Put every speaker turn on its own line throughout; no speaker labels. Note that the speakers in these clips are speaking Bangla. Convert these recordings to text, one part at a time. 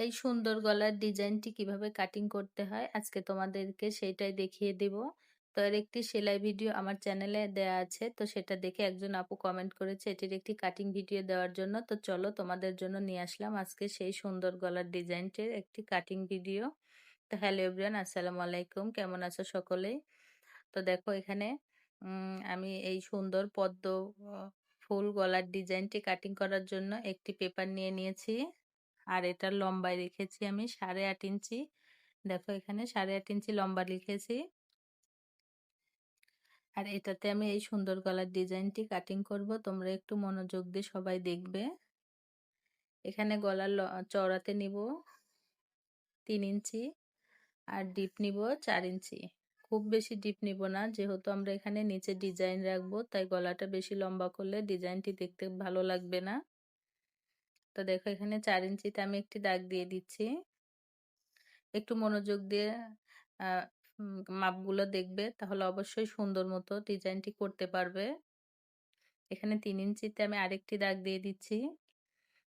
এই সুন্দর গলার ডিজাইনটি কিভাবে কাটিং করতে হয় আজকে তোমাদেরকে সেইটাই দেখিয়ে দিব। তো এর একটি সেলাই ভিডিও আমার চ্যানেলে দেয়া আছে, তো সেটা দেখে একজন আপু কমেন্ট করেছে এটির একটি কাটিং ভিডিও দেওয়ার জন্য। তো চলো তোমাদের জন্য নিয়ে আসলাম আজকে সেই সুন্দর গলার ডিজাইনটির একটি কাটিং ভিডিও। তো হ্যালো এভরিওয়ান, আসসালামু আলাইকুম, কেমন আছো সকলেই? তো দেখো এখানে আমি এই সুন্দর পদ্ম ফুল গলার ডিজাইনটি কাটিং করার জন্য একটি পেপার নিয়ে নিয়েছি। আর এটার লম্বায় রেখেছি আমি 8.5 ইঞ্চি। দেখো এখানে 8.5 ইঞ্চি লম্বা লিখেছি। আর এটাতে আমি এই সুন্দর গলার ডিজাইনটি কাটিং করব, তোমরা একটু মনোযোগ দিয়ে সবাই দেখবে। এখানে গলার চওড়াতে নিব 3 ইঞ্চি আর ডিপ নিব 4 ইঞ্চি। খুব বেশি ডিপ নিব না, যেহেতু আমরা এখানে নিচে ডিজাইন রাখবো, তাই গলাটা বেশি লম্বা করলে ডিজাইনটি দেখতে ভালো লাগবে না। তো দেখো এখানে 4 ইঞ্চিতে আমি একটি দাগ দিয়ে দিচ্ছি। একটু মনোযোগ দিয়ে আহ মাপগুলো দেখবে, তাহলে অবশ্যই সুন্দর মতো ডিজাইনটি করতে পারবে। এখানে 3 ইঞ্চিতে আমি আরেকটি দাগ দিয়ে দিচ্ছি।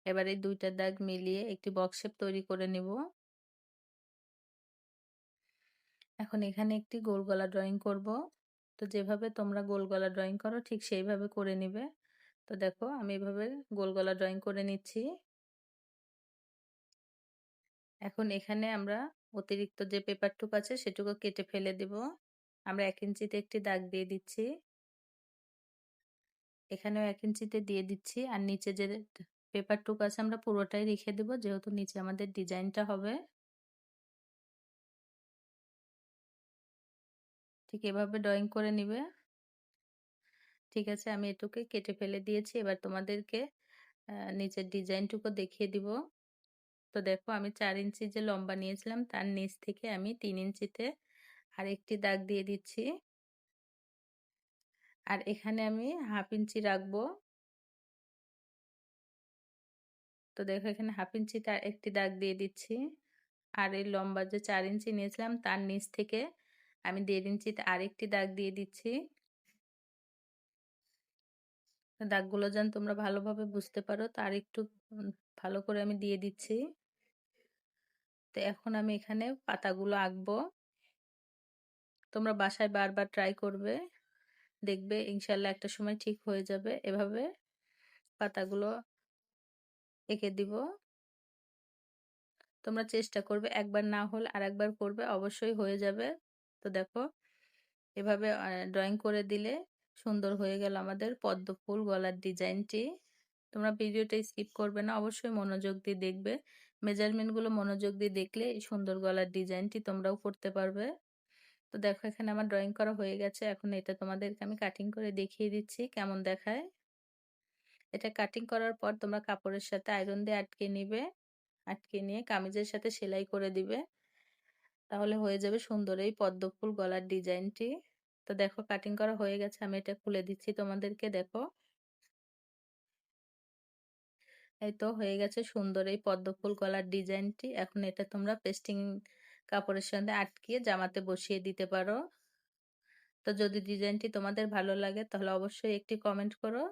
এবার এই দুইটা দাগ মিলিয়ে একটি বক্স শেপ তৈরি করে নিব। এখন এখানে একটি গোল গলা ড্রয়িং করব। তো যেভাবে তোমরা গোল গলা ড্রয়িং করো ঠিক সেইভাবে করে নিবে। তো দেখো আমি এভাবে গোল গলা ড্রয়িং করে নিচ্ছি। এখন এখানে আমরা অতিরিক্ত যে পেপারটুকু আছে সেটুকু কেটে ফেলে দিব। আমরা 1 ইঞ্চিতে একটি দাগ দিয়ে দিচ্ছি। এখানেও 1 ইঞ্চিতে দিয়ে দিচ্ছি। আর নিচে যে পেপারটুকু আছে আমরা পুরোটাই রেখে দেব, যেহেতু নিচে আমাদের ডিজাইনটা হবে। ঠিক এভাবে ড্রয়িং করে নিবে। ঠিক আছে, আমি এটুকে কেটে ফেলে দিয়েছি। এবার তোমাদেরকে নিচের ডিজাইনটুকু দেখিয়ে দিব। তো দেখো আমি 4 ইঞ্চি যে লম্বা নিয়েছিলাম তার নিচ থেকে আমি 3 ইঞ্চিতে আরেকটি দাগ দিয়ে দিচ্ছি। আর এখানে আমি 1/2 ইঞ্চি রাখবো। তো দেখো এখানে 1/2 ইঞ্চিতে একটি দাগ দিয়ে দিচ্ছি। আর এই লম্বা যে 4 ইঞ্চি নিয়েছিলাম তার নিচ থেকে আমি 1.5 ইঞ্চিতে আরেকটি দাগ দিয়ে দিচ্ছি। দাগগুলো যেন তোমরা ভালোভাবে বুঝতে পারো তার একটু ভালো করে আমি দিয়ে দিচ্ছি। তো এখন আমি এখানে পাতাগুলো আঁকবো। তোমরা বাসায় বারবার ট্রাই করবে, দেখবে ইনশাল্লাহ একটা সময় ঠিক হয়ে যাবে। এভাবে পাতাগুলো এঁকে দিব। তোমরা চেষ্টা করবে, একবার না হলে আর একবার করবে, অবশ্যই হয়ে যাবে। তো দেখো এভাবে ড্রয়িং করে দিলে সুন্দর হয়ে গেল আমাদের পদ্ম ফুল গলার ডিজাইনটি। তোমরা ভিডিওটা স্কিপ করবে না, অবশ্যই মনোযোগ দিয়ে দেখবে। মেজারমেন্ট গুলো মনোযোগ দিয়ে দেখলে এই সুন্দর গলার ডিজাইনটি তোমরাও করতে পারবে। তো দেখো এখানে আমার ড্রয়িং করা হয়ে গেছে। এখন এটা তোমাদেরকে আমি কাটিং করে দেখিয়ে দিচ্ছি কেমন দেখায়। এটা কাটিং করার পর তোমরা কাপড়ের সাথে আয়রন দিয়ে আটকে নিবে। আটকে নিয়ে কামিজের সাথে সেলাই করে দিবে, তাহলে হয়ে যাবে সুন্দর এই পদ্ম ফুল গলার ডিজাইনটি। তো দেখো কাটিং করা হয়ে গেছে, আমি এটা খুলে দিচ্ছি তোমাদেরকে। দেখো এই তো হয়ে গেছে সুন্দর এই পদ্ম ফুল গলার ডিজাইনটি। এখন এটা তোমরা পেস্টিং কাপড়ের সাথে আটকিয়ে জামাতে বসিয়ে দিতে পারো। তো যদি ডিজাইনটি তোমাদের ভালো লাগে তাহলে অবশ্যই একটি কমেন্ট করো।